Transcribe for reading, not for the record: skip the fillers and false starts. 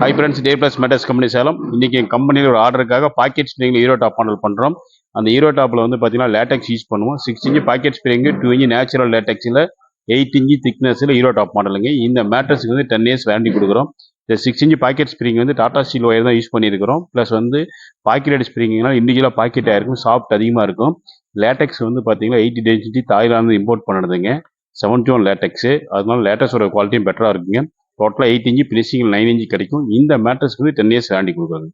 Hi friends, டே plus matters company Salem. இன்றைக்கி எங்கள் கம்பெனியில் ஒரு ஆர்டருக்காக பாக்கெட் ஸ்ப்ரிங்கில் ஹீரோ டாப் மாடல் பண்ணுறோம். அந்த ஹீரோ டாப்பில் வந்து பார்த்தீங்கன்னா லேட்டெக்ஸ் யூஸ் பண்ணுவோம். 6 inch pocket spring, 2 inch natural லேட்டெக்ஸில், 8 இன்ச்சு திக்னஸில் ஹீரோ டாப் மாடலுங்க. இந்த மேட்ரஸுக்கு வந்து 10 இயர்ஸ் வேரண்டி கொடுக்குறோம். இந்த 6 இன்ச்சு பாக்கெட் ஸ்ப்ரிங் வந்து டாடா ஸ்டீல் ஒயர் தான் யூஸ் பண்ணியிருக்கிறோம். ப்ளஸ் வந்து பாக்கெட் ஸ்ப்ரிங்னா இண்டிவிஜுவலாக பாக்கெட் ஆகிருக்கும், சாஃப்ட் அதிகமாக இருக்கும். லேட்டெக்ஸ் வந்து பார்த்தீங்கன்னா 80 டென்சிட்டி தாய்லாந்து இம்போர்ட் பண்ணுறதுங்க. 71 லேட்டெக்ஸு, அதனால லேட்டக்ஸோட குவாலிட்டியும் பெட்டராக இருக்குங்க. டோட்டலாக 8 இன்ச்சு, ஃபினிஷிங் 9 இன்ச்சு கிடைக்கும். இந்த மேட்ரஸ்க்கு வந்து 10 இயர்ஸ் வேரண்டி கொடுக்குறாங்க.